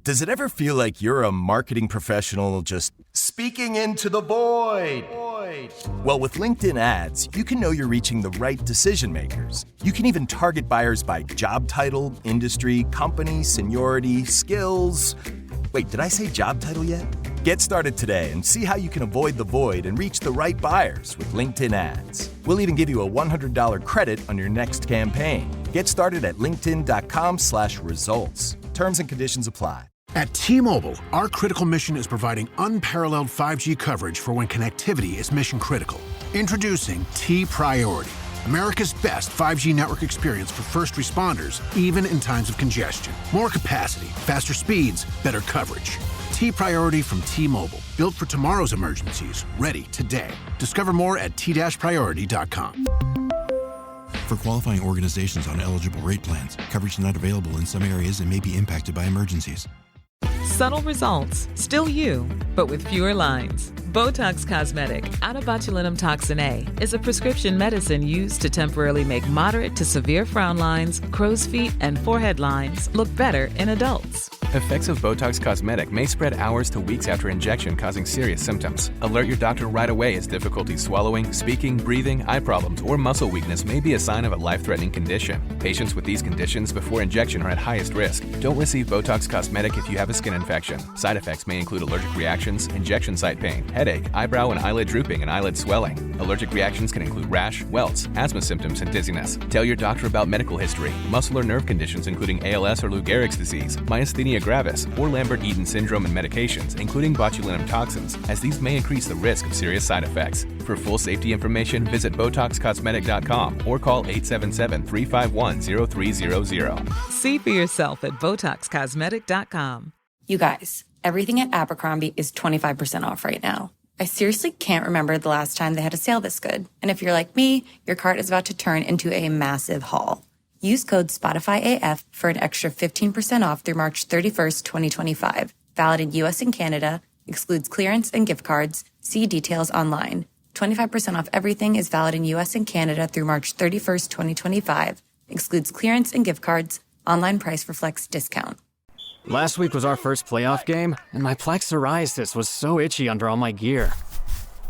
Does it ever feel like you're a marketing professional just speaking into the void? Well, with LinkedIn ads, you can know you're reaching the right decision makers. You can even target buyers by job title, industry, company, seniority, skills. Wait, did I say job title yet? Get started today and see how you can avoid the void and reach the right buyers with LinkedIn ads. We'll even give you a $100 credit on your next campaign. Get started at linkedin.com/results. Terms and conditions apply. At T-Mobile, our critical mission is providing unparalleled 5G coverage for when connectivity is mission critical. Introducing T-Priority, America's best 5G network experience for first responders, even in times of congestion. More capacity, faster speeds, better coverage. T-Priority from T-Mobile, built for tomorrow's emergencies, ready today. Discover more at t-priority.com. For qualifying organizations on eligible rate plans, coverage not available in some areas and may be impacted by emergencies. Subtle results, still you, but with fewer lines. Botox Cosmetic, out of botulinum toxin A, is a prescription medicine used to temporarily make moderate to severe frown lines, crow's feet, and forehead lines look better in adults. Effects of Botox Cosmetic may spread hours to weeks after injection, causing serious symptoms. Alert your doctor right away as difficulty swallowing, speaking, breathing, eye problems, or muscle weakness may be a sign of a life-threatening condition. Patients with these conditions before injection are at highest risk. Don't receive Botox Cosmetic if you have a skin infection. Side effects may include allergic reactions, injection site pain, headache, eyebrow and eyelid drooping, and eyelid swelling. Allergic reactions can include rash, welts, asthma symptoms, and dizziness. Tell your doctor about medical history, muscle or nerve conditions including ALS or Lou Gehrig's disease, myasthenia gravis, or Lambert-Eaton syndrome, and medications, including botulinum toxins, as these may increase the risk of serious side effects. For full safety information, visit BotoxCosmetic.com or call 877-351-0300. See for yourself at BotoxCosmetic.com. You guys, everything at Abercrombie is 25% off right now. I seriously can't remember the last time they had a sale this good. And if you're like me, your cart is about to turn into a massive haul. Use code SPOTIFYAF for an extra 15% off through March 31st, 2025. Valid in US and Canada. Excludes clearance and gift cards. See details online. 25% off everything is valid in US and Canada through March 31st, 2025. Excludes clearance and gift cards. Online price reflects discount. Last week was our first playoff game, and my plaque psoriasis was so itchy under all my gear.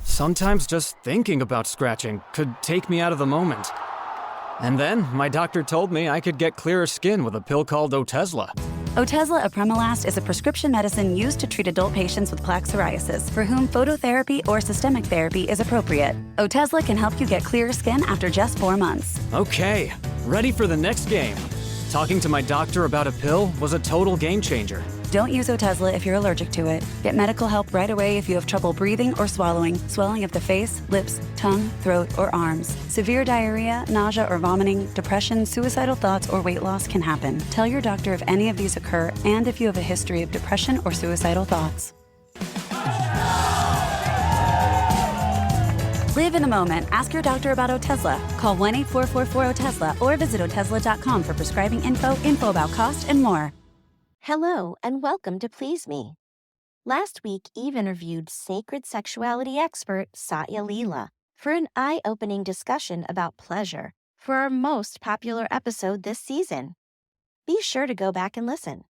Sometimes just thinking about scratching could take me out of the moment. And then my doctor told me I could get clearer skin with a pill called Otezla. Otezla apremilast is a prescription medicine used to treat adult patients with plaque psoriasis for whom phototherapy or systemic therapy is appropriate. Otezla can help you get clearer skin after just 4 months. Okay, ready for the next game. Talking to my doctor about a pill was a total game changer. Don't use Otezla if you're allergic to it. Get medical help right away if you have trouble breathing or swallowing, swelling of the face, lips, tongue, throat, or arms. Severe diarrhea, nausea or vomiting, depression, suicidal thoughts, or weight loss can happen. Tell your doctor if any of these occur and if you have a history of depression or suicidal thoughts. Live in the moment. Ask your doctor about Otezla. Call 1-844-4-OTEZLA or visit Otezla.com for prescribing info about cost, and more. Hello, and welcome to Please Me. Last week, Eve interviewed sacred sexuality expert Satya Leela for an eye-opening discussion about pleasure for our most popular episode this season. Be sure to go back and listen.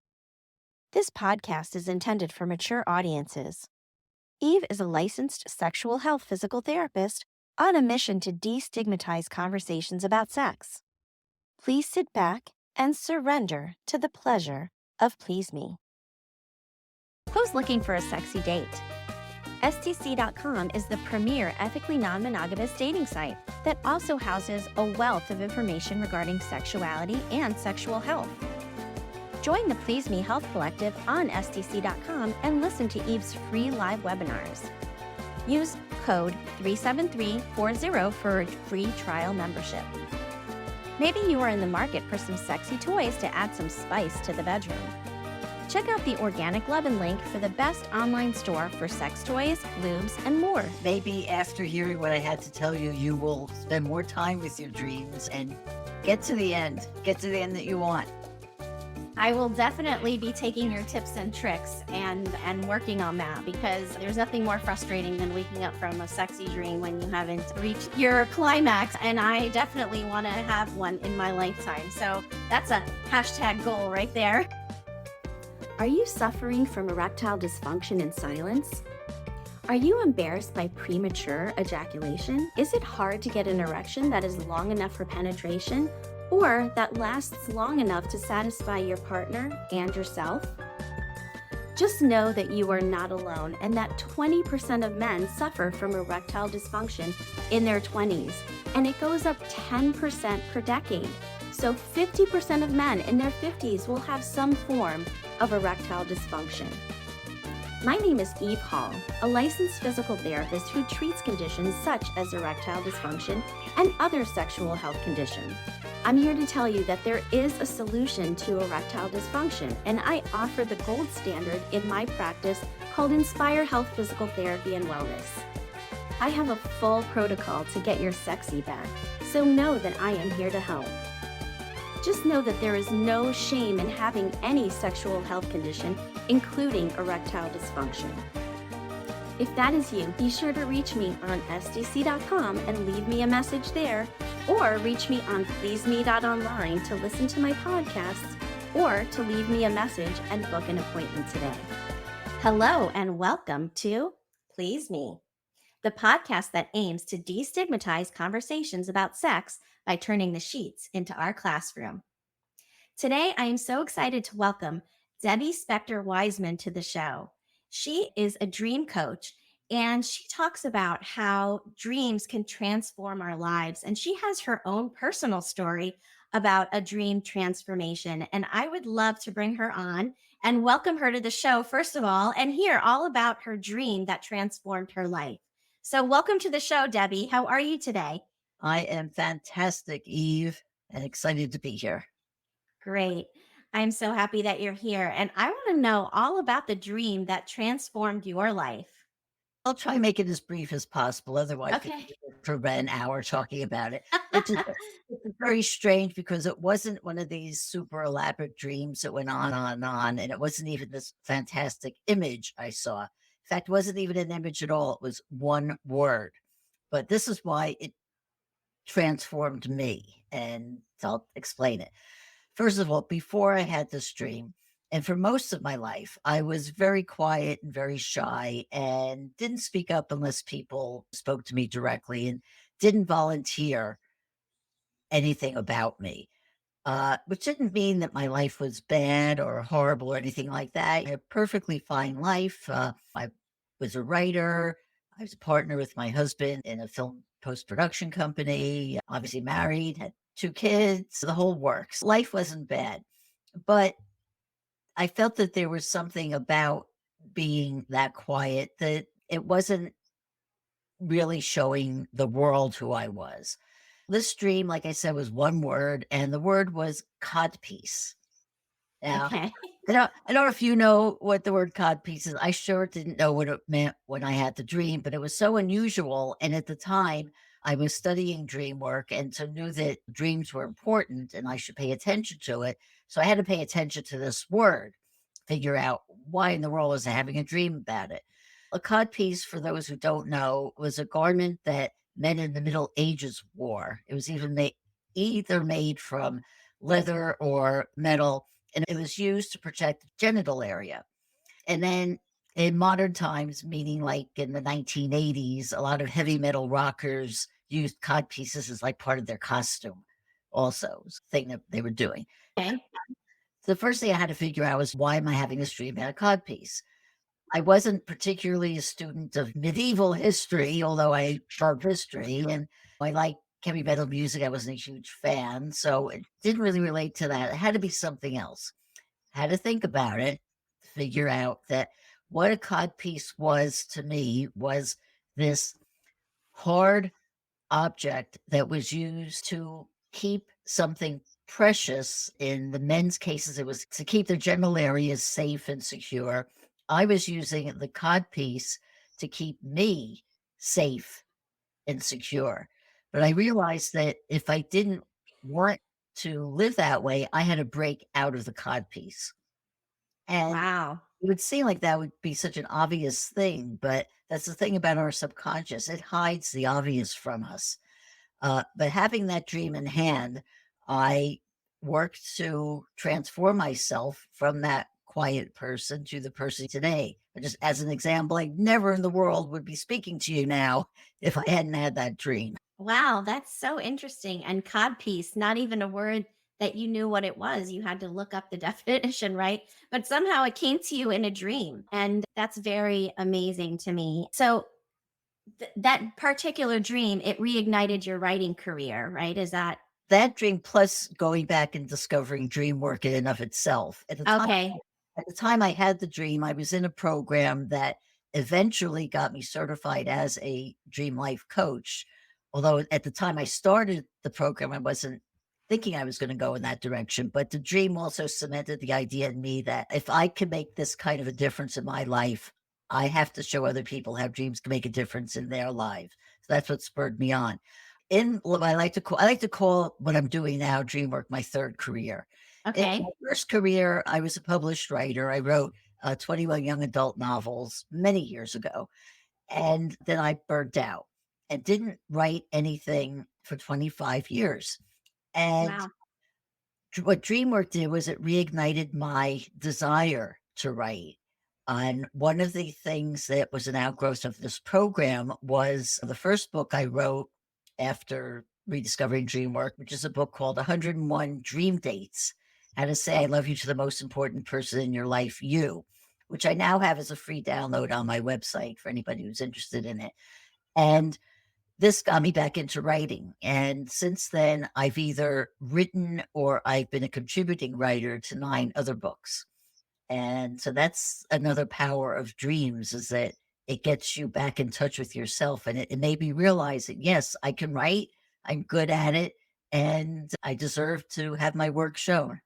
This podcast is intended for mature audiences. Eve is a licensed sexual health physical therapist on a mission to destigmatize conversations about sex. Please sit back and surrender to the pleasure of Please Me. Who's looking for a sexy date? STC.com is the premier ethically non-monogamous dating site that also houses a wealth of information regarding sexuality and sexual health. Join the Please Me Health Collective on STC.com and listen to Eve's free live webinars. Use code 37340 for a free trial membership. Maybe you are in the market for some sexy toys to add some spice to the bedroom. Check out the Organic Lovin' link for the best online store for sex toys, lubes, and more. Maybe after hearing what I had to tell you, you will spend more time with your dreams and get to the end that you want. I will definitely be taking your tips and tricks and working on that, because there's nothing more frustrating than waking up from a sexy dream when you haven't reached your climax, and I definitely want to have one in my lifetime. So that's a hashtag goal right there. Are you suffering from erectile dysfunction in silence? Are you embarrassed by premature ejaculation? Is it hard to get an erection that is long enough for penetration or that lasts long enough to satisfy your partner and yourself? Just know that you are not alone and that 20% of men suffer from erectile dysfunction in their 20s, and it goes up 10% per decade. So 50% of men in their 50s will have some form of erectile dysfunction. My name is Eve Hall, a licensed physical therapist who treats conditions such as erectile dysfunction and other sexual health conditions. I'm here to tell you that there is a solution to erectile dysfunction, and I offer the gold standard in my practice called Inspire Health Physical Therapy and Wellness. I have a full protocol to get your sexy back, so know that I am here to help. Just know that there is no shame in having any sexual health condition, including erectile dysfunction. If that is you, be sure to reach me on sdc.com and leave me a message there, or reach me on pleaseme.online to listen to my podcasts, or to leave me a message and book an appointment today. Hello and welcome to Please Me, the podcast that aims to destigmatize conversations about sex by turning the sheets into our classroom. Today, I am so excited to welcome Debbie Spector-Wiseman to the show. She is a dream coach, and she talks about how dreams can transform our lives. And she has her own personal story about a dream transformation. And I would love to bring her on and welcome her to the show, first of all, and hear all about her dream that transformed her life. So welcome to the show, Debbie. How are you today? I am fantastic, Eve, and excited to be here. Great. I'm so happy that you're here. And I want to know all about the dream that transformed your life. I'll try and make it as brief as possible. Otherwise, Okay. we could go for about an hour talking about it. It's very strange because it wasn't one of these super elaborate dreams that went on and on. And it wasn't even this fantastic image I saw. In fact, it wasn't even an image at all. It was one word. But this is why it transformed me. And I'll explain it. First of all, before I had this dream, and for most of my life, I was very quiet and very shy and didn't speak up unless people spoke to me directly and didn't volunteer anything about me, which didn't mean that my life was bad or horrible or anything like that. I had a perfectly fine life. I was a writer. I was a partner with my husband in a film post-production company, obviously married, had 2 kids, the whole works. Life wasn't bad, but I felt that there was something about being that quiet that it wasn't really showing the world who I was. This dream, like I said, was one word, and the word was codpiece. Now, Okay. I don't know if you know what the word codpiece is. I sure didn't know what it meant when I had the dream, but it was so unusual. And at the time, I was studying dream work and so knew that dreams were important and I should pay attention to it. So I had to pay attention to this word, figure out why in the world was I having a dream about it. A codpiece, for those who don't know, was a garment that men in the Middle Ages wore. It was either made from leather or metal, and it was used to protect the genital area. And then in modern times, meaning like in the 1980s, a lot of heavy metal rockers used codpieces as like part of their costume also. It was a thing that they were doing. Okay. The first thing I had to figure out was, why am I having this dream about a codpiece? I wasn't particularly a student of medieval history, although I love history, and I like heavy metal music. I wasn't a huge fan, so it didn't really relate to that. It had to be something else. I had to think about it, figure out that what a codpiece was to me was this hard object that was used to keep something precious. In the men's cases, it was to keep their genital areas safe and secure. I was using the codpiece to keep me safe and secure. But I realized that if I didn't want to live that way, I had to break out of the codpiece. And Wow. it would seem like that would be such an obvious thing, but that's the thing about our subconscious. It hides the obvious from us. But having that dream in hand, I worked to transform myself from that quiet person to the person today. Just as an example, I never in the world would be speaking to you now if I hadn't had that dream. Wow, that's so interesting. And codpiece, not even a word that you knew what it was. You had to look up the definition, right? But somehow it came to you in a dream. And that's very amazing to me. So that particular dream, it reignited your writing career, right? Is that That dream plus going back and discovering dream work in and of itself. okay? At the time I had the dream, I was in a program that eventually got me certified as a dream life coach. Although at the time I started the program, I wasn't thinking I was going to go in that direction. But the dream also cemented the idea in me that if I can make this kind of a difference in my life, I have to show other people how dreams can make a difference in their lives. So that's what spurred me on. In what I like to call what I'm doing now, dream work, my third career. In Okay. my first career, I was a published writer. I wrote 21 young adult novels many years ago. And then I burnt out and didn't write anything for 25 years. And Wow. what DreamWork did was it reignited my desire to write. And one of the things that was an outgrowth of this program was the first book I wrote after rediscovering DreamWork, which is a book called 101 Dream Dates: How to Say I Love You to the Most Important Person in Your Life, You, which I now have as a free download on my website for anybody who's interested in it. And this got me back into writing. And since then, I've either written or I've been a contributing writer to 9 other books. And so that's another power of dreams, is that it gets you back in touch with yourself. And it made me realize that, yes, I can write, I'm good at it, and I deserve to have my work shown.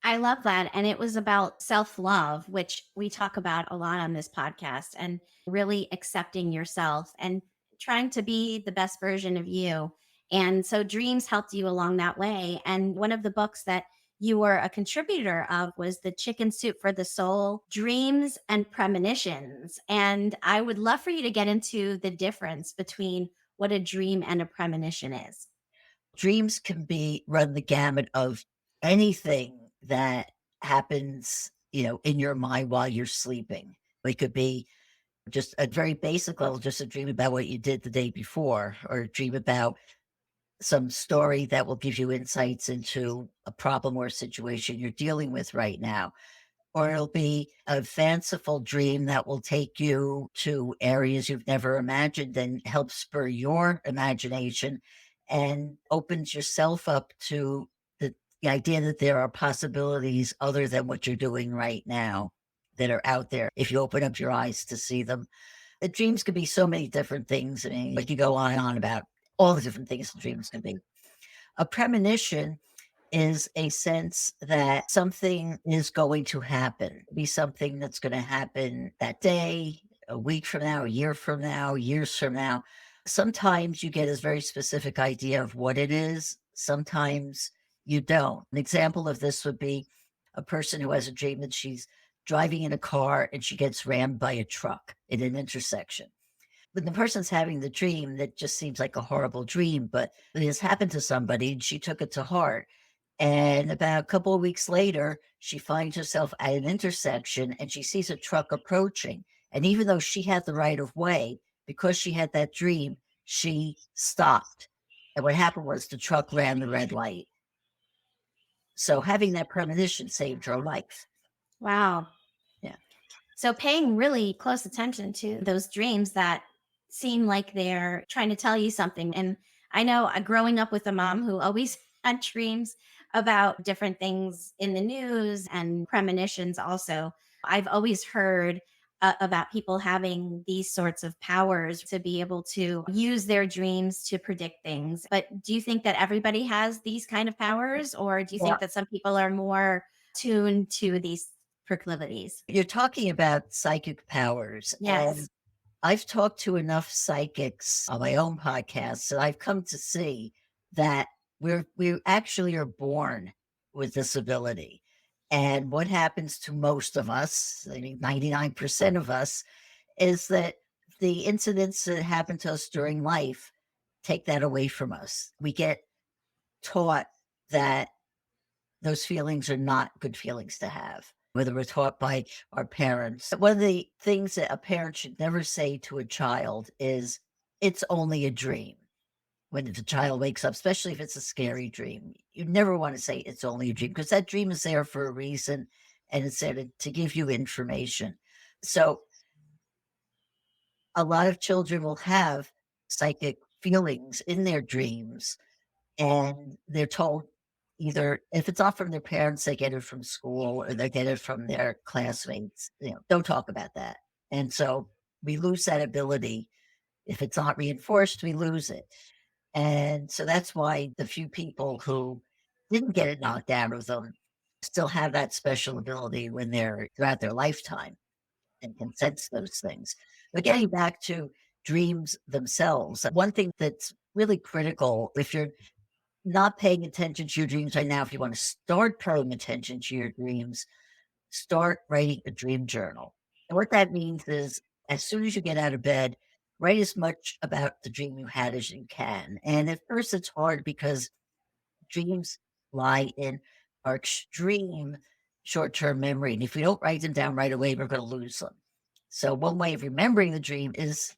I love that. And it was about self love, which we talk about a lot on this podcast, and really accepting yourself and trying to be the best version of you. And so dreams helped you along that way. And one of the books that you were a contributor of was The Chicken Soup for the Soul: Dreams and Premonitions. And I would love for you to get into the difference between what a dream and a premonition is. Dreams can run the gamut of anything that happens, in your mind while you're sleeping. It could be just a very basic level, just a dream about what you did the day before, or a dream about some story that will give you insights into a problem or a situation you're dealing with right now. Or it'll be a fanciful dream that will take you to areas you've never imagined and help spur your imagination and opens yourself up to the idea that there are possibilities other than what you're doing right now that are out there if you open up your eyes to see them. The dreams could be so many different things. I mean, like you go on and on about all the different things the dreams can be. A premonition is a sense that something is going to happen, be something that's going to happen that day, a week from now, a year from now, years from now. Sometimes you get a very specific idea of what it is. Sometimes you don't. An example of this would be a person who has a dream that she's driving in a car and she gets rammed by a truck in an intersection. When the person's having the dream, that just seems like a horrible dream, but it has happened to somebody and she took it to heart. And about a couple of weeks later, she finds herself at an intersection and she sees a truck approaching. And even though she had the right of way, because she had that dream, she stopped. And what happened was the truck ran the red light. So having that premonition saved her life. Wow. Yeah. So paying really close attention to those dreams that seem like they're trying to tell you something. And I know growing up with a mom who always had dreams about different things in the news and premonitions also, I've always heard about people having these sorts of powers to be able to use their dreams to predict things. But do you think that everybody has these kind of powers, or do you Yeah. think that some people are more tuned to these proclivities? You're talking about psychic powers. Yes. And I've talked to enough psychics on my own podcast that I've come to see that we actually are born with this ability. And what happens to most of us, I mean 99% of us, is that the incidents that happen to us during life take that away from us. We get taught that those feelings are not good feelings to have. whether we're taught by our parents. One of the things that a parent should never say to a child is, it's only a dream. When the child wakes up, especially if it's a scary dream, you never want to say it's only a dream, because that dream is there for a reason and it's there to give you information. So a lot of children will have psychic feelings in their dreams, and they're told, either if it's not from their parents, they get it from school or they get it from their classmates. Don't talk about that. And so we lose that ability. If it's not reinforced, we lose it. And so that's why the few people who didn't get it knocked out of them still have that special ability when they're throughout their lifetime and can sense those things. But getting back to dreams themselves, one thing that's really critical, if you're not paying attention to your dreams right now, if you want to start paying attention to your dreams, start writing a dream journal. And what that means is, as soon as you get out of bed, write as much about the dream you had as you can. And at first it's hard because dreams lie in our extreme short-term memory. And if we don't write them down right away, we're going to lose them. So one way of remembering the dream is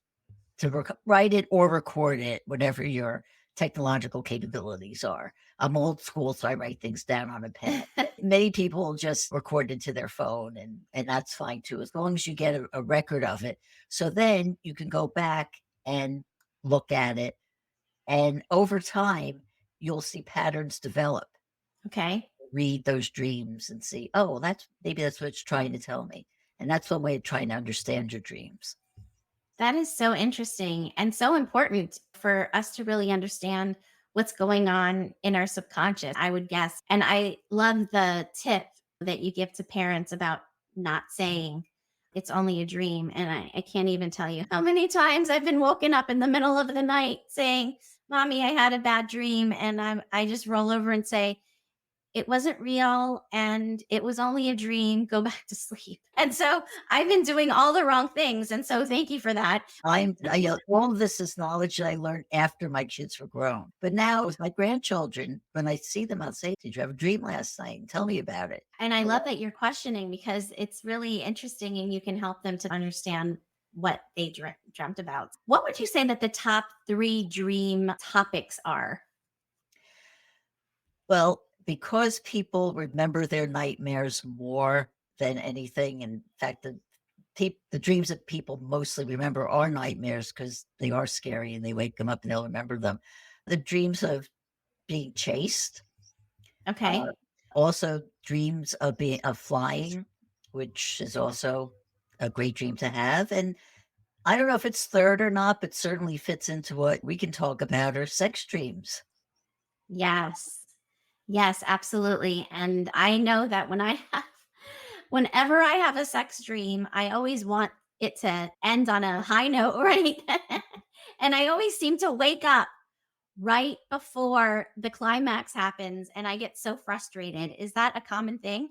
to write it or record it, whatever your technological capabilities are. I'm old school, so I write things down on a pen. Many people just record it to their phone, and that's fine too, as long as you get a record of it. So then you can go back and look at it, and over time, you'll see patterns develop. Okay. Read those dreams and see, oh, maybe that's what it's trying to tell me. And that's one way of trying to understand your dreams. That is so interesting and so important for us to really understand what's going on in our subconscious, I would guess. And I love the tip that you give to parents about not saying it's only a dream. And I can't even tell you how many times I've been woken up in the middle of the night saying, Mommy, I had a bad dream. And I just roll over and say, it wasn't real and it was only a dream. Go back to sleep. And so I've been doing all the wrong things. And so thank you for that. All of this is knowledge that I learned after my kids were grown. But now with my grandchildren, when I see them, I'll say, did you have a dream last night? And tell me about it. And I love that you're questioning, because it's really interesting and you can help them to understand what they dreamt about. What would you say that the top 3 dream topics are? Well, because people remember their nightmares more than anything. In fact, the dreams that people mostly remember are nightmares because they are scary and they wake them up and they'll remember them. The dreams of being chased. Okay. Also dreams of flying, which is also a great dream to have. And I don't know if it's third or not, but certainly fits into what we can talk about, are sex dreams. Yes. Yes, absolutely. And I know that whenever I have a sex dream, I always want it to end on a high note, right? And I always seem to wake up right before the climax happens and I get so frustrated. Is that a common thing?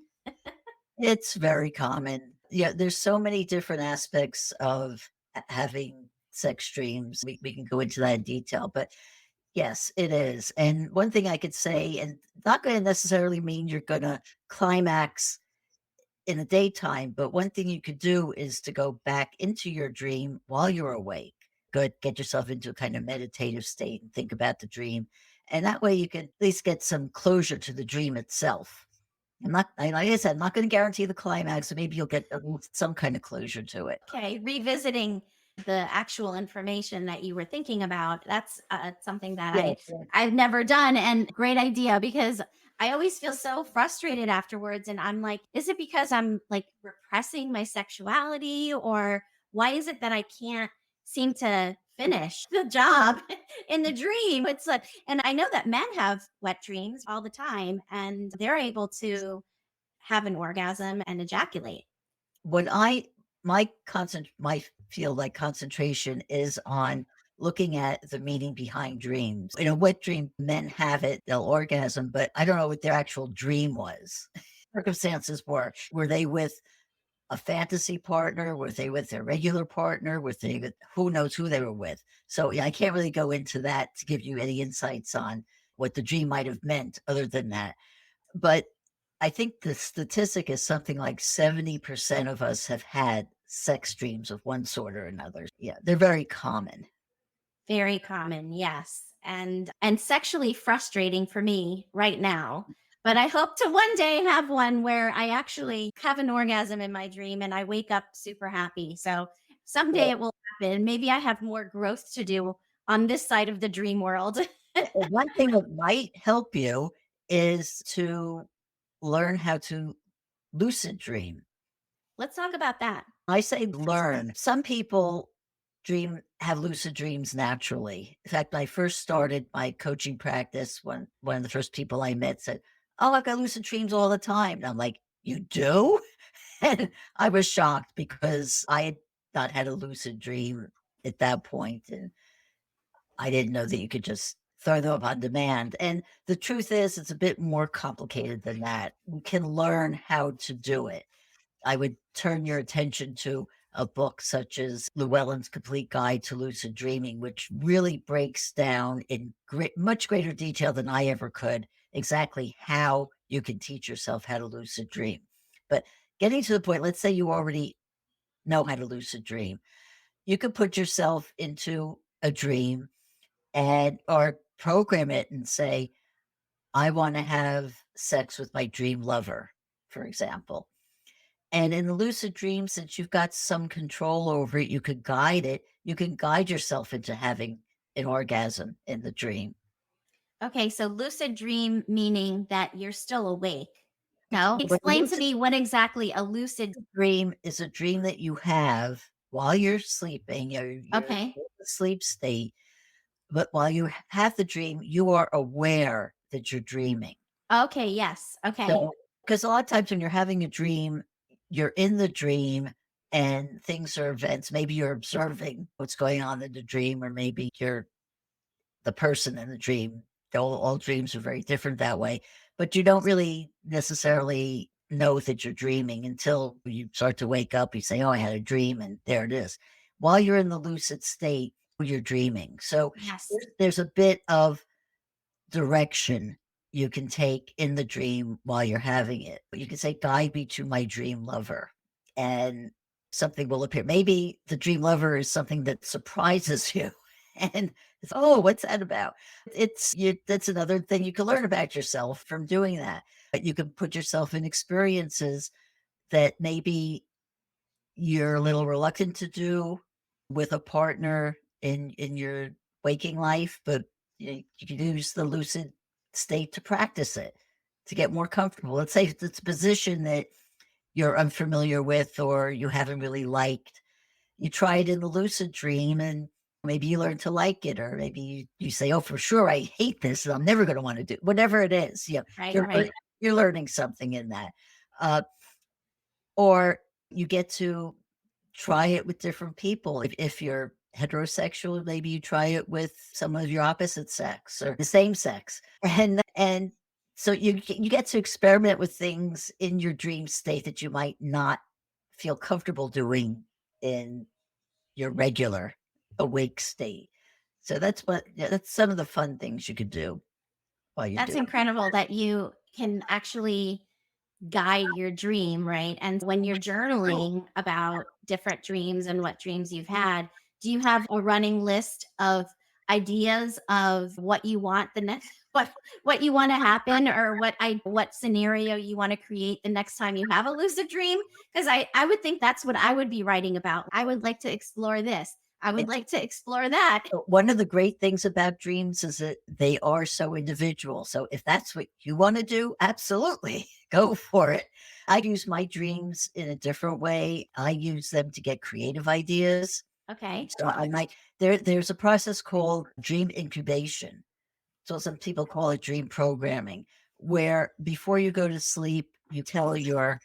It's very common. Yeah, there's so many different aspects of having sex dreams. We can go into that in detail, but yes, it is. And one thing I could say, and not going to necessarily mean you're going to climax in the daytime, but one thing you could do is to go back into your dream while you're awake. Get yourself into a kind of meditative state and think about the dream. And that way you can at least get some closure to the dream itself. Like I said, I'm not going to guarantee the climax, so maybe you'll get some kind of closure to it. Okay, revisiting the actual information that you were thinking about, that's something that I've never done, and great idea, because I always feel so frustrated afterwards, and I'm like, is it because I'm like repressing my sexuality, or why is it that I can't seem to finish the job in the dream? It's like, and I know that men have wet dreams all the time and they're able to have an orgasm and ejaculate. When my field, like concentration, is on looking at the meaning behind dreams. In a wet dream, men have it, they'll orgasm, but I don't know what their actual dream was. Circumstances were they with a fantasy partner? Were they with their regular partner? Were they with, who knows who they were with? So I can't really go into that to give you any insights on what the dream might have meant other than that. But I think the statistic is something like 70% of us have had sex dreams of one sort or another. Yeah, they're very common. Very common, yes. And sexually frustrating for me right now. But I hope to one day have one where I actually have an orgasm in my dream and I wake up super happy. So someday it will happen. Maybe I have more growth to do on this side of the dream world. One thing that might help you is to learn how to lucid dream. Let's talk about that. I say learn. Some people have lucid dreams naturally. In fact, when I first started my coaching practice, one of the first people I met said, "Oh, I've got lucid dreams all the time." And I'm like, "You do?" And I was shocked because I had not had a lucid dream at that point, and I didn't know that you could just throw them up on demand. And the truth is, it's a bit more complicated than that. You can learn how to do it. I would turn your attention to a book such as Llewellyn's Complete Guide to Lucid Dreaming, which really breaks down in much greater detail than I ever could exactly how you can teach yourself how to lucid dream. But getting to the point, let's say you already know how to lucid dream. You could put yourself into a dream or program it and say, I want to have sex with my dream lover, for example. And in the lucid dream, since you've got some control over it, you could guide it. You can guide yourself into having an orgasm in the dream. Okay, so lucid dream meaning that you're still awake. No, explain to me what exactly a lucid dream is. A dream that you have while you're sleeping. You're okay. in the sleep state, but while you have the dream, you are aware that you're dreaming. Okay, yes. Okay. Because a lot of times when you're having a dream, you're in the dream and things are events. Maybe you're observing what's going on in the dream, or maybe you're the person in the dream. All dreams are very different that way, but you don't really necessarily know that you're dreaming until you start to wake up. You say, "Oh, I had a dream," and there it is. While you're in the lucid state, you're dreaming. So yes, there's a bit of direction you can take in the dream while you're having it. You can say, "Guide me to my dream lover," and something will appear. Maybe the dream lover is something that surprises you. And it's, "Oh, what's that about?" That's another thing you can learn about yourself from doing that. But you can put yourself in experiences that maybe you're a little reluctant to do with a partner in your waking life, but you can use the lucid state to practice it, to get more comfortable. Let's say it's a position that you're unfamiliar with or you haven't really liked. You try it in the lucid dream and maybe you learn to like it, or maybe you say, "Oh, for sure, I hate this and I'm never going to want to do," whatever it is. You're learning something in that. Or you get to try it with different people. If you're heterosexual, maybe you try it with someone of your opposite sex or the same sex. And so you get to experiment with things in your dream state that you might not feel comfortable doing in your regular awake state. So that's some of the fun things you could do while you're That's doing incredible that you can actually guide your dream, right? And when you're journaling about different dreams and what dreams you've had, do you have a running list of ideas of what you want the next what you want to happen, or what scenario you want to create the next time you have a lucid dream? Because I would think that's what I would be writing about. I would like to explore this. I would like to explore that. One of the great things about dreams is that they are so individual. So if that's what you want to do, absolutely go for it. I use my dreams in a different way. I use them to get creative ideas. Okay. So I might there's a process called dream incubation. So some people call it dream programming, where before you go to sleep, you tell your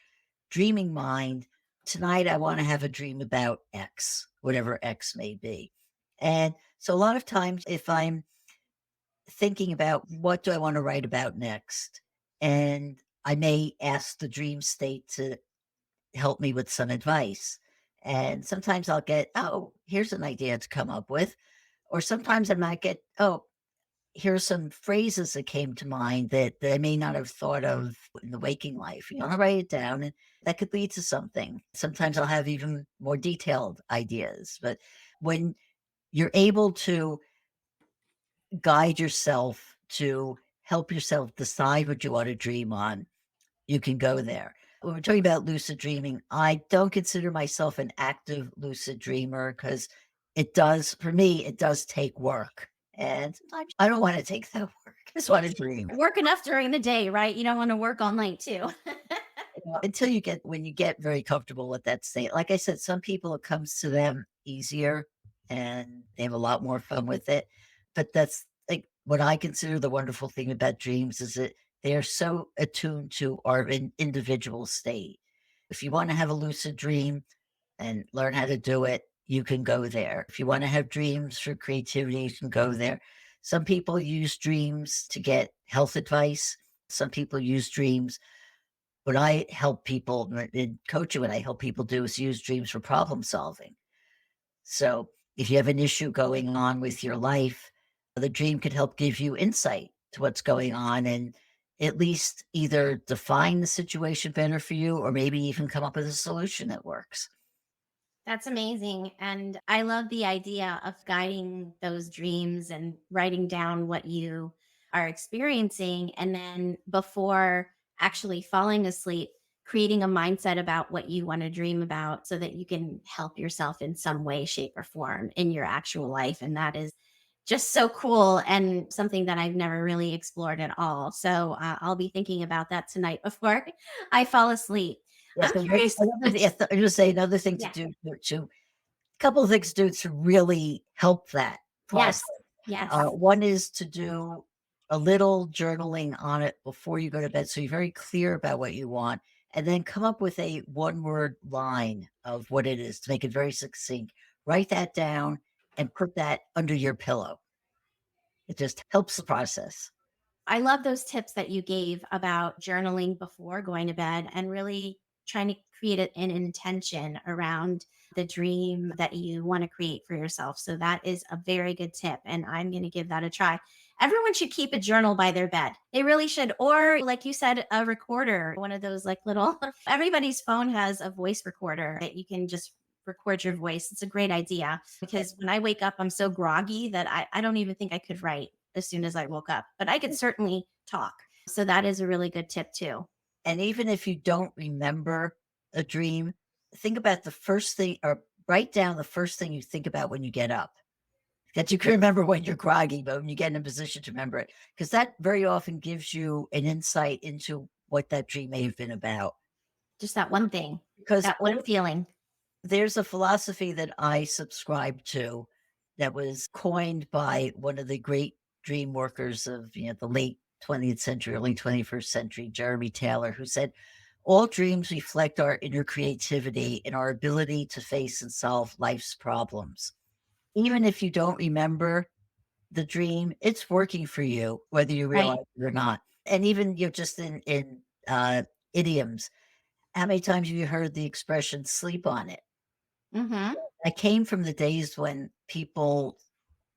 dreaming mind, "Tonight I want to have a dream about X, whatever X may be." And so a lot of times if I'm thinking about what do I want to write about next, and I may ask the dream state to help me with some advice. And sometimes I'll get, "Oh, here's an idea to come up with." Or sometimes I might get, "Oh, here's some phrases that came to mind that I may not have thought of in the waking life. I'll write it down, and that could lead to something. Sometimes I'll have even more detailed ideas. But when you're able to guide yourself to help yourself decide what you want to dream on, you can go there. When we're talking about lucid dreaming, I don't consider myself an active lucid dreamer because for me, it does take work. And sometimes I don't want to take that work. I just want to dream. Work enough during the day, right? You don't want to work all night too. Until when you get very comfortable with that state. Like I said, some people, it comes to them easier and they have a lot more fun with it. But that's like what I consider the wonderful thing about dreams is that they are so attuned to our individual state. If you want to have a lucid dream and learn how to do it, you can go there. If you want to have dreams for creativity, you can go there. Some people use dreams to get health advice. Some people use dreams. What I help people in coaching, what I help people do is use dreams for problem solving. So if you have an issue going on with your life, the dream could help give you insight to what's going on and at least either define the situation better for you or maybe even come up with a solution that works. That's amazing. And I love the idea of guiding those dreams and writing down what you are experiencing. And then before actually falling asleep, creating a mindset about what you want to dream about so that you can help yourself in some way, shape, or form in your actual life. And that is just so cool and something that I've never really explored at all. So I'll be thinking about that tonight before I fall asleep. Yes, I'm curious. I'm going to say another thing to do, a couple of things to do to really help that process. Yes. One is to do a little journaling on it before you go to bed. So you're very clear about what you want, and then come up with a one-word line of what it is to make it very succinct. Write that down and put that under your pillow. It just helps the process. I love those tips that you gave about journaling before going to bed and really trying to create an intention around the dream that you want to create for yourself. So that is a very good tip. And I'm going to give that a try. Everyone should keep a journal by their bed. They really should. Or like you said, a recorder, one of those like little, everybody's phone has a voice recorder that you can just record your voice. It's a great idea because when I wake up, I'm so groggy that I don't even think I could write as soon as I woke up, but I could certainly talk. So that is a really good tip too. And even if you don't remember a dream, think about the first thing or write down the first thing you think about when you get up. That you can remember when you're groggy, but when you get in a position to remember it, because that very often gives you an insight into what that dream may have been about. Just that one thing, because that one feeling. There's a philosophy that I subscribe to that was coined by one of the great dream workers of the late 20th century, early 21st century, Jeremy Taylor, who said, all dreams reflect our inner creativity and our ability to face and solve life's problems. Even if you don't remember the dream, it's working for you, whether you realize it or not. And even just in idioms, how many times have you heard the expression sleep on it? Mm-hmm. I came from the days when people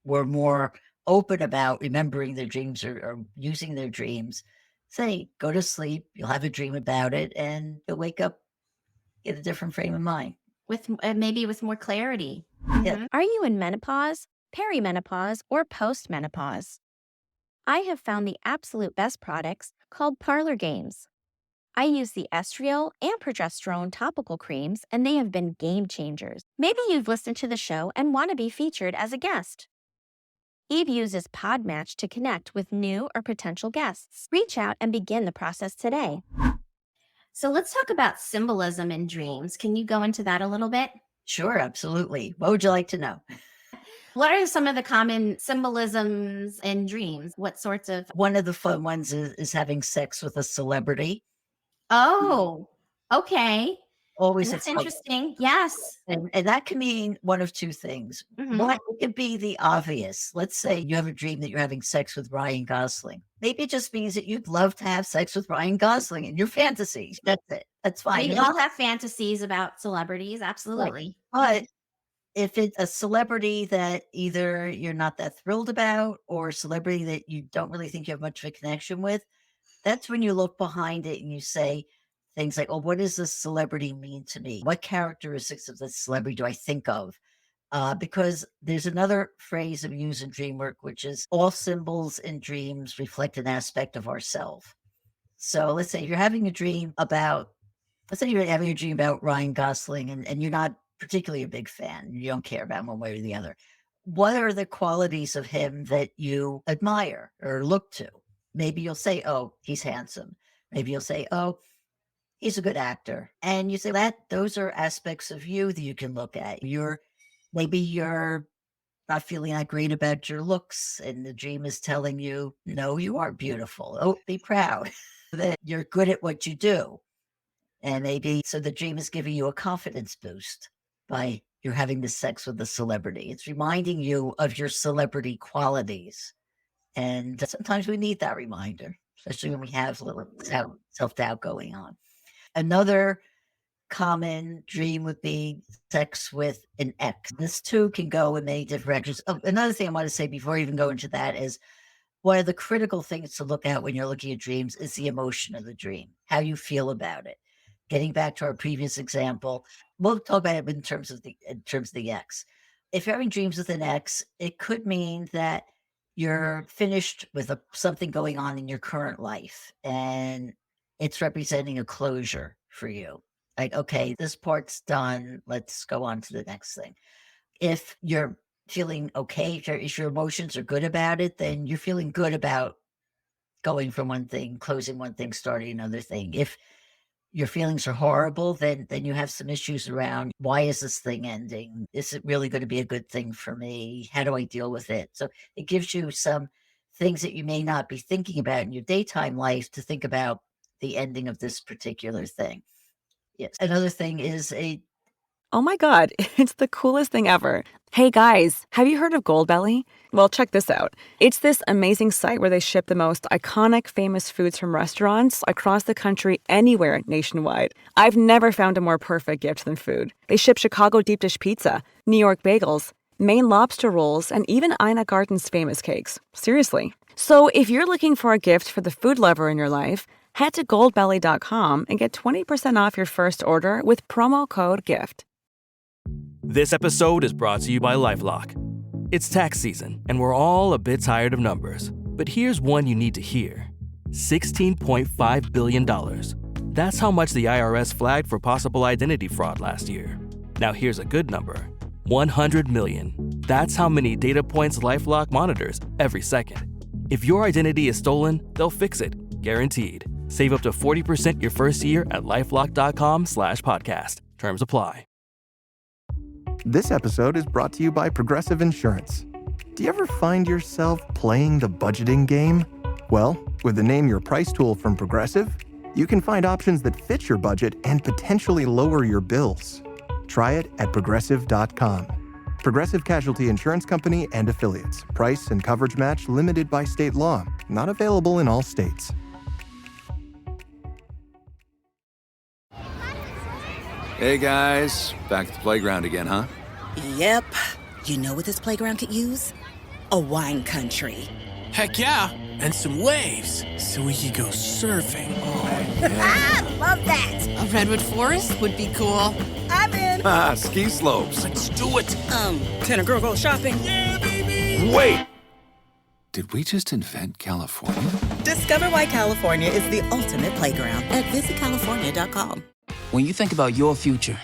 were more open about remembering their dreams or using their dreams. Say, go to sleep, you'll have a dream about it, and you'll wake up in a different frame of mind. With maybe with more clarity. Yeah. Are you in menopause, perimenopause, or postmenopause? I have found the absolute best products called Parlor Games. I use the estriol and progesterone topical creams, and they have been game changers. Maybe you've listened to the show and want to be featured as a guest. Eve uses Podmatch to connect with new or potential guests. Reach out and begin the process today. So let's talk about symbolism in dreams. Can you go into that a little bit? Sure, absolutely. What would you like to know? What are some of the common symbolisms in dreams? What sorts of... One of the fun ones is having sex with a celebrity. Oh, okay. Always. That's interesting. Yes. And that can mean one of two things. Mm-hmm. One, it could be the obvious. Let's say you have a dream that you're having sex with Ryan Gosling. Maybe it just means that you'd love to have sex with Ryan Gosling in your fantasies. That's it. That's fine. We all have fantasies about celebrities. Absolutely. But If it's a celebrity that either you're not that thrilled about or a celebrity that you don't really think you have much of a connection with, that's when you look behind it and you say things like, oh, what does this celebrity mean to me? What characteristics of this celebrity do I think of? Because there's another phrase of use in dream work, which is all symbols in dreams reflect an aspect of ourself. So let's say you're having a dream about, let's say you're having a dream about Ryan Gosling and you're not particularly a big fan. You don't care about him one way or the other. What are the qualities of him that you admire or look to? Maybe you'll say, oh, he's handsome. Maybe you'll say, oh, he's a good actor. And you say that those are aspects of you that you can look at. Maybe you're not feeling that great about your looks, and the dream is telling you, no, you are beautiful. Oh, be proud that you're good at what you do. And maybe so the dream is giving you a confidence boost by you're having this sex with a celebrity. It's reminding you of your celebrity qualities. And sometimes we need that reminder, especially when we have a little self-doubt going on. Another common dream would be sex with an ex. This too can go in many different directions. Oh, another thing I want to say before I even go into that is one of the critical things to look at when you're looking at dreams is the emotion of the dream, how you feel about it. Getting back to our previous example, we'll talk about it in terms of the ex. If you're having dreams with an ex, it could mean that you're finished with something going on in your current life, and it's representing a closure for you. Like, okay, this part's done. Let's go on to the next thing. If you're feeling okay, if your emotions are good about it, then you're feeling good about going from one thing, closing one thing, starting another thing. If your feelings are horrible, then you have some issues around, why is this thing ending? Is it really going to be a good thing for me? How do I deal with it? So it gives you some things that you may not be thinking about in your daytime life to think about the ending of this particular thing. Yes. Another thing is Oh my God, it's the coolest thing ever. Hey guys, have you heard of Goldbelly? Well, check this out. It's this amazing site where they ship the most iconic, famous foods from restaurants across the country, anywhere nationwide. I've never found a more perfect gift than food. They ship Chicago deep dish pizza, New York bagels, Maine lobster rolls, and even Ina Garten's famous cakes. Seriously. So if you're looking for a gift for the food lover in your life, head to goldbelly.com and get 20% off your first order with promo code GIFT. This episode is brought to you by LifeLock. It's tax season, and we're all a bit tired of numbers. But here's one you need to hear. $16.5 billion. That's how much the IRS flagged for possible identity fraud last year. Now here's a good number. 100 million. That's how many data points LifeLock monitors every second. If your identity is stolen, they'll fix it, guaranteed. Save up to 40% your first year at LifeLock.com/podcast. Terms apply. This episode is brought to you by Progressive Insurance. Do you ever find yourself playing the budgeting game? Well, with the Name Your Price tool from Progressive, you can find options that fit your budget and potentially lower your bills. Try it at Progressive.com. Progressive Casualty Insurance Company and Affiliates. Price and coverage match limited by state law. Not available in all states. Hey guys, back at the playground again, huh? Yep. You know what this playground could use? A wine country. Heck yeah, and some waves so we could go surfing. Oh, yeah. Love that. A redwood forest would be cool. I'm in. Ski slopes. Let's do it. Can a girl go shopping? Yeah, baby. Wait. Did we just invent California? Discover why California is the ultimate playground at visitcalifornia.com. When you think about your future,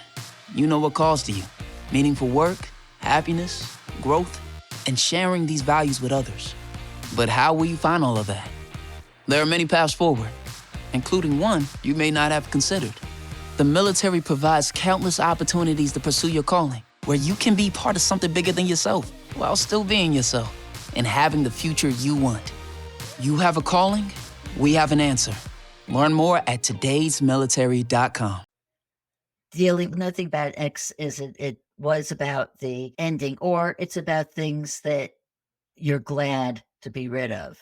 you know what calls to you. Meaningful work, happiness, growth, and sharing these values with others. But how will you find all of that? There are many paths forward, including one you may not have considered. The military provides countless opportunities to pursue your calling, where you can be part of something bigger than yourself, while still being yourself and having the future you want. You have a calling, we have an answer. Learn more at todaysmilitary.com. Another thing about X is it was about the ending, or it's about things that you're glad to be rid of,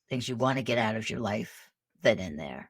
things you want to get out of your life that in there.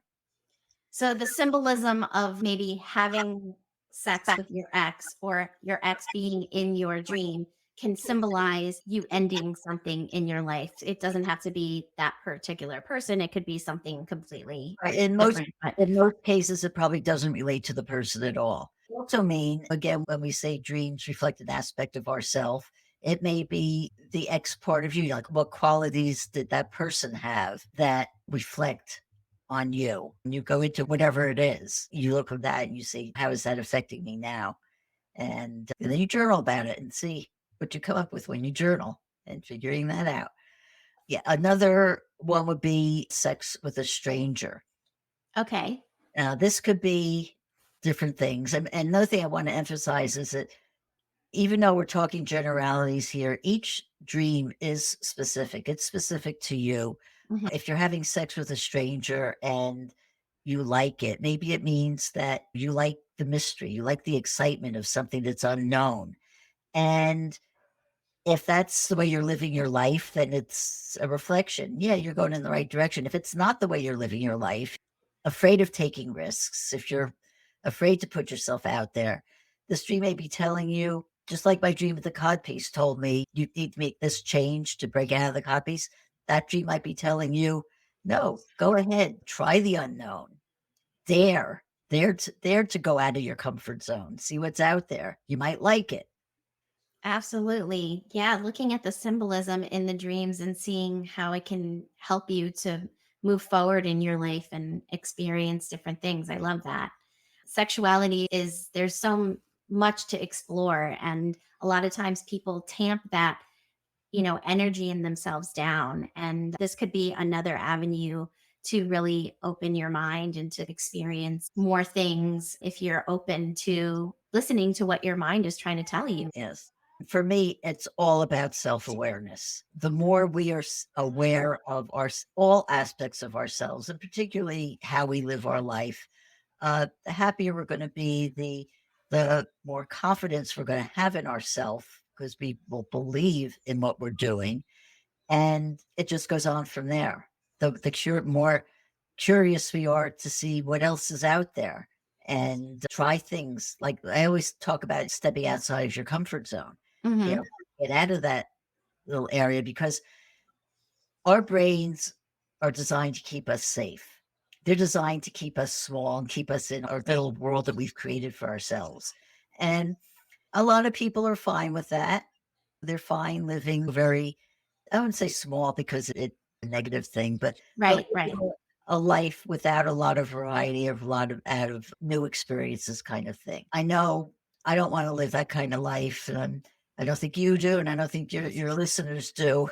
So the symbolism of maybe having sex with your ex or your ex being in your dream can symbolize you ending something in your life. It doesn't have to be that particular person. It could be something completely Right. different. In most cases, it probably doesn't relate to the person at all. Also mean, again, when we say dreams reflect an aspect of ourself, it may be the ex part of you, like what qualities did that person have that reflect on you? And you go into whatever it is, you look at that and you say, how is that affecting me now? And then you journal about it and see what you come up with when you journal and figuring that out. Yeah. Another one would be sex with a stranger. Okay. Now, this could be different things. And another thing I want to emphasize is that even though we're talking generalities here, each dream is specific. It's specific to you. Mhm. If you're having sex with a stranger and you like it, maybe it means that you like the mystery, you like the excitement of something that's unknown. And if that's the way you're living your life, then it's a reflection. Yeah, you're going in the right direction. If it's not the way you're living your life, afraid of taking risks, if you're afraid to put yourself out there, this dream may be telling you, just like my dream with the codpiece told me, you need to make this change to break out of the codpiece. That dream might be telling you, no, go ahead, try the unknown. Dare to go out of your comfort zone. See what's out there. You might like it. Absolutely. Yeah. Looking at the symbolism in the dreams and seeing how it can help you to move forward in your life and experience different things. I love that. Sexuality is, there's so much to explore. And a lot of times people tamp that, energy in themselves down. And this could be another avenue to really open your mind and to experience more things if you're open to listening to what your mind is trying to tell you. Yes. For me, it's all about self-awareness. The more we are aware of all aspects of ourselves, and particularly how we live our life, the happier we're going to be, the more confidence we're going to have in ourselves because we will believe in what we're doing, and it just goes on from there. The more curious we are to see what else is out there and try things. Like I always talk about stepping outside of your comfort zone. Mhm. Get out of that little area because our brains are designed to keep us safe. They're designed to keep us small and keep us in our little world that we've created for ourselves. And a lot of people are fine with that. They're fine living very, I wouldn't say small because it's a negative thing, but Right, right. a life without a lot of variety, of a lot of out of new experiences kind of thing. I know I don't want to live that kind of life. And I don't think you do, and I don't think your listeners do.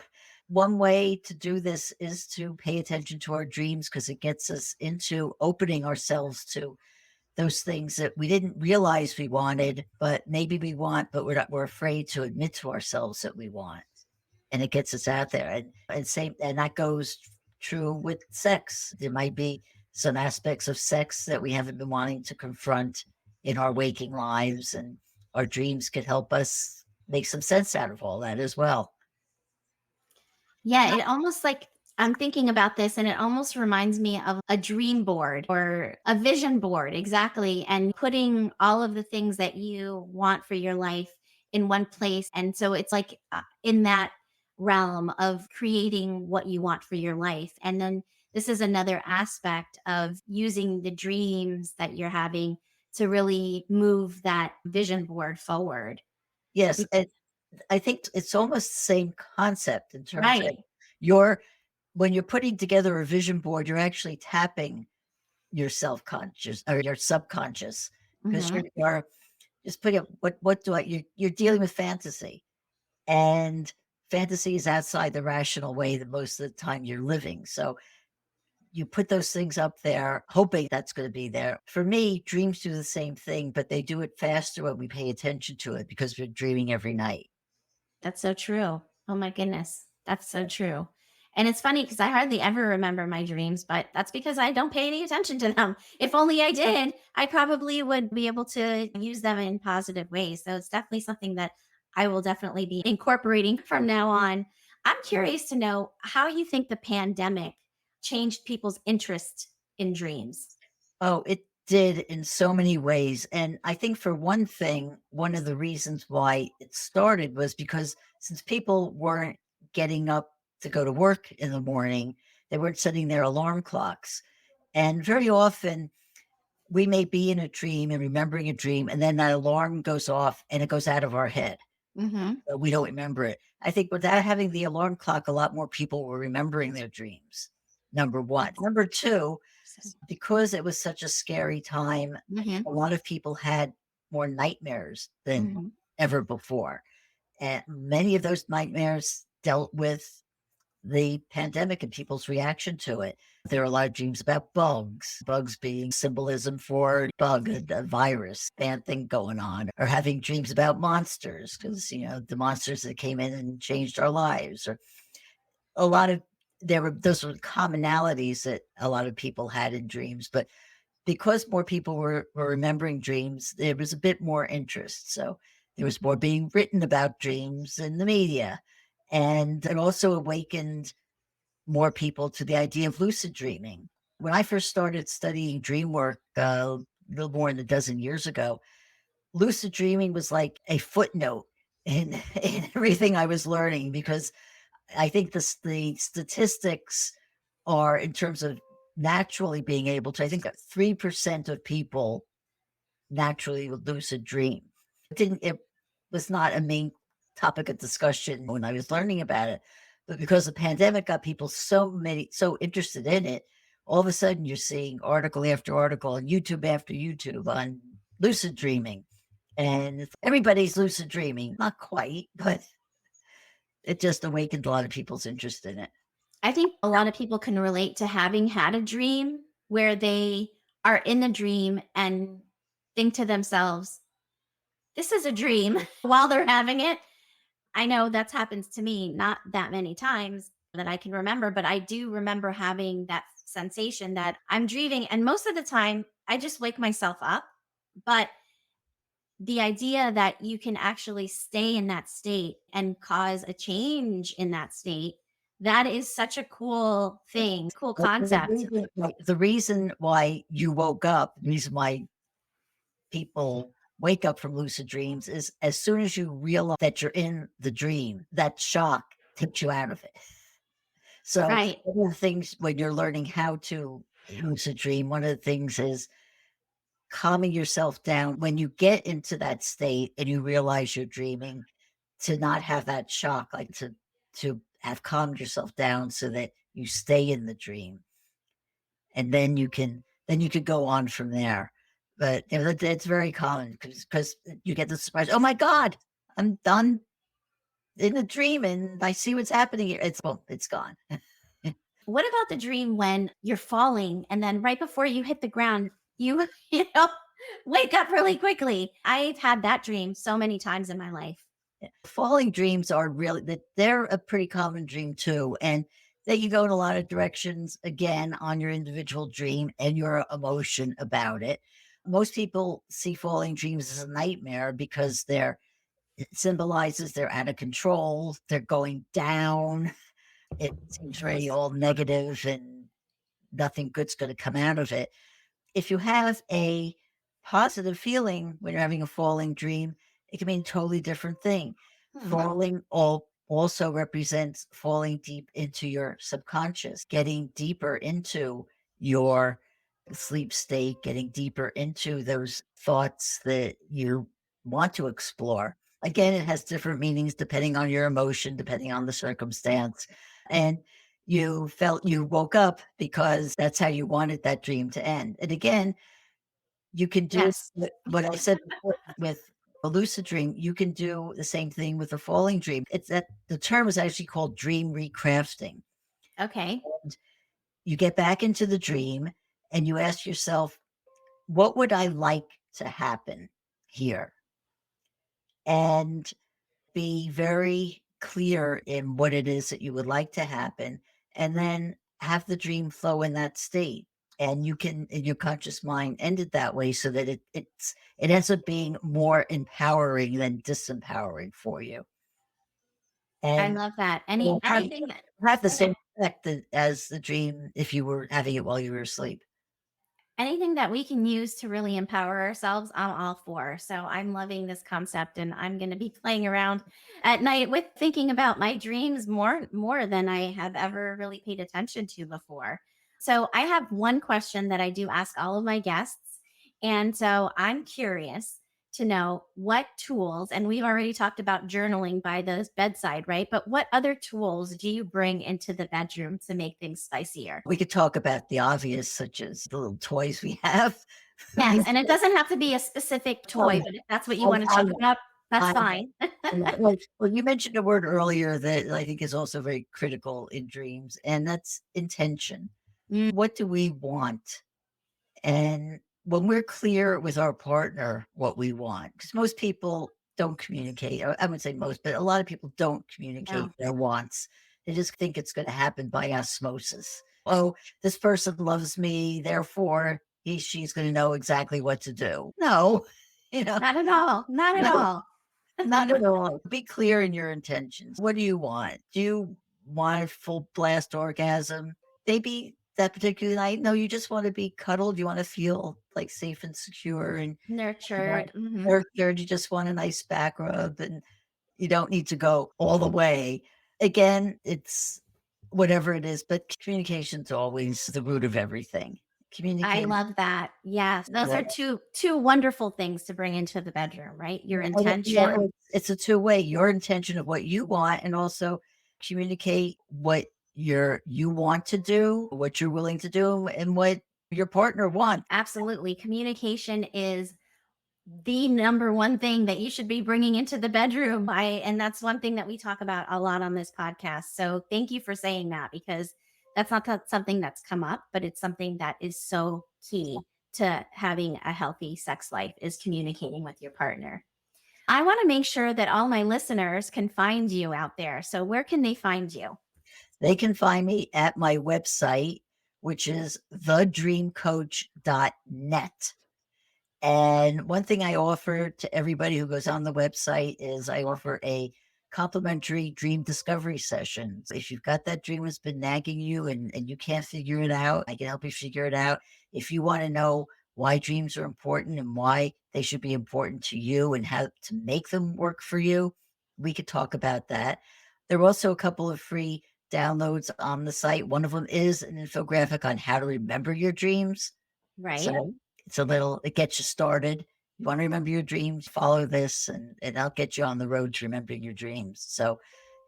One way to do this is to pay attention to our dreams because it gets us into opening ourselves to those things that we didn't realize we wanted, but maybe we want, but we're afraid to admit to ourselves that we want. And it gets us out there. And that goes true with sex. There might be some aspects of sex that we haven't been wanting to confront in our waking lives, and our dreams could help us make some sense out of all that as well. Yeah, it almost like I'm thinking about this and it almost reminds me of a dream board or a vision board, exactly. And putting all of the things that you want for your life in one place. And so it's like in that realm of creating what you want for your life. And then this is another aspect of using the dreams that you're having to really move that vision board forward. Yes, I think it's almost the same concept in terms of Right. when you're putting together a vision board, you're actually tapping your self-conscious or your subconscious because Mhm. you're just putting up what do you're dealing with fantasy, and fantasy is outside the rational way that most of the time you're living. So you put those things up there, hoping that's going to be there. For me, dreams do the same thing, but they do it faster when we pay attention to it because we're dreaming every night. That's so true. Oh my goodness. That's so true. And it's funny because I hardly ever remember my dreams, but that's because I don't pay any attention to them. If only I did, I probably would be able to use them in positive ways. So it's definitely something that I will definitely be incorporating from now on. I'm curious to know how you think the pandemic changed people's interest in dreams. Oh, did in so many ways. And I think for one thing, one of the reasons why it started was because since people weren't getting up to go to work in the morning, they weren't setting their alarm clocks. And very often we may be in a dream and remembering a dream, and then that alarm goes off and it goes out of our head. We don't remember it. I think without having the alarm clock, a lot more people were remembering their dreams. Number one. Number two, because it was such a scary time, a lot of people had more nightmares than ever before. And many of those nightmares dealt with the pandemic and people's reaction to it. There are a lot of dreams about bugs being symbolism for bug, a virus, bad thing going on, or having dreams about monsters because, the monsters that came in and changed our lives, or a lot of, those were commonalities that a lot of people had in dreams. But because more people were remembering dreams, there was a bit more interest. So there was more being written about dreams in the media. And it also awakened more people to the idea of lucid dreaming. When I first started studying dream work a little more than a dozen years ago, lucid dreaming was like a footnote in everything I was learning, because I think the statistics are, in terms of naturally being able to, I think that 3% of people naturally lucid dream. It was not a main topic of discussion when I was learning about it, but because the pandemic got people so interested in it, all of a sudden you're seeing article after article and YouTube after YouTube on lucid dreaming. And everybody's lucid dreaming, not quite, but it just awakened a lot of people's interest in it. I think a lot of people can relate to having had a dream where they are in the dream and think to themselves, this is a dream while they're having it. I know that's happens to me not that many times that I can remember, but I do remember having that sensation that I'm dreaming. And most of the time, I just wake myself up. But the idea that you can actually stay in that state and cause a change in that state, that is such a cool thing, cool concept. The reason why you woke up, the reason why people wake up from lucid dreams is as soon as you realize that you're in the dream, that shock takes you out of it. So one of the things when you're learning how to lucid dream, one of the things is calming yourself down when you get into that state and you realize you're dreaming, to not have that shock, like to have calmed yourself down so that you stay in the dream. And then you can go on from there. But it's very common because you get the surprise. Oh my God, I'm done in a dream and I see what's happening here. It's gone. What about the dream when you're falling and then right before you hit the ground, you wake up really quickly? I've had that dream so many times in my life. Falling dreams are they're a pretty common dream too. And they can go in a lot of directions, again, on your individual dream and your emotion about it. Most people see falling dreams as a nightmare because it symbolizes they're out of control, they're going down. It seems very all negative and nothing good's going to come out of it. If you have a positive feeling when you're having a falling dream, it can mean a totally different thing. Falling also represents falling deep into your subconscious, getting deeper into your sleep state, getting deeper into those thoughts that you want to explore. Again, it has different meanings depending on your emotion, depending on the circumstance. And you felt you woke up because that's how you wanted that dream to end. And again, you can do what I said before with a lucid dream. You can do the same thing with a falling dream. It's that the term is actually called dream recrafting. Okay. And you get back into the dream and you ask yourself, what would I like to happen here? And be very clear in what it is that you would like to happen, and then have the dream flow in that state. And you can, in your conscious mind, end it that way so that it ends up being more empowering than disempowering for you. And I love that. Anything have the same effect as the dream if you were having it while you were asleep. anything that we can use to really empower ourselves, I'm all for. So I'm loving this concept, and I'm going to be playing around at night with thinking about my dreams more than I have ever really paid attention to before. So I have one question that I do ask all of my guests. And so I'm curious to know what tools, and we've already talked about journaling by the bedside, right? But what other tools do you bring into the bedroom to make things spicier? We could talk about the obvious, such as the little toys we have. Yes, and it doesn't have to be a specific toy, but if that's what you want to talk about, that's fine. Well, you mentioned a word earlier that I think is also very critical in dreams, and that's intention. What do we want? And when we're clear with our partner what we want, because most people don't communicate, I wouldn't say most, but a lot of people don't communicate their wants. They just think it's going to happen by osmosis. Oh, this person loves me, therefore she's going to know exactly what to do. No, not at all. Not at all. Not at all. Be clear in your intentions. What do you want? Do you want a full blast orgasm? Maybe that particular night, no, you just want to be cuddled. You want to feel like safe and secure and nurtured. Nurtured. You just want a nice back rub, and you don't need to go all the way. Again, it's whatever it is, but communication's always the root of everything. I love that. Yes. Those are two wonderful things to bring into the bedroom, right? Your intention. It's a two-way, your intention of what you want, and also communicate what you want to do, what you're willing to do, and what your partner wants. Absolutely. Communication is the number one thing that you should be bringing into the bedroom. And that's one thing that we talk about a lot on this podcast. So thank you for saying that, because that's not something that's come up, but it's something that is so key to having a healthy sex life, is communicating with your partner. I want to make sure that all my listeners can find you out there. So where can they find you? They can find me at my website, which is thedreamcoach.net. And one thing I offer to everybody who goes on the website is I offer a complimentary dream discovery session. If you've got that dream that's been nagging you and you can't figure it out, I can help you figure it out. If you want to know why dreams are important and why they should be important to you and how to make them work for you, we could talk about that. There are also a couple of free downloads on the site. One of them is an infographic on how to remember your dreams. Right. So it gets you started. You want to remember your dreams, follow this, and I'll get you on the road to remembering your dreams. So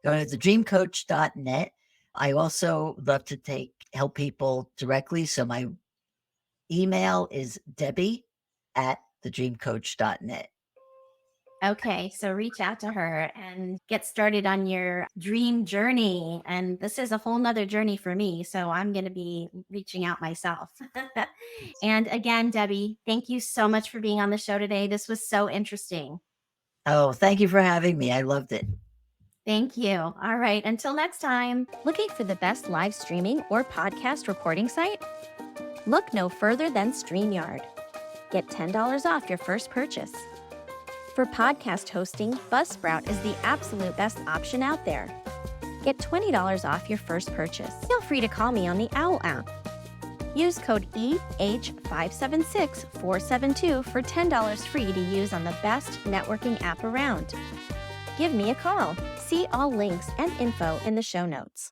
go to thedreamcoach.net. I also love to help people directly. So my email is debbie@thedreamcoach.net. Okay, so reach out to her and get started on your dream journey. And this is a whole nother journey for me, so I'm going to be reaching out myself. And again, Debbie, thank you so much for being on the show today. This was so interesting. Oh, thank you for having me. I loved it. Thank you. All right, until next time. Looking for the best live streaming or podcast recording site? Look no further than StreamYard. Get $10 off your first purchase. For podcast hosting, Buzzsprout is the absolute best option out there. Get $20 off your first purchase. Feel free to call me on the OWL app. Use code EH576472 for $10 free to use on the best networking app around. Give me a call. See all links and info in the show notes.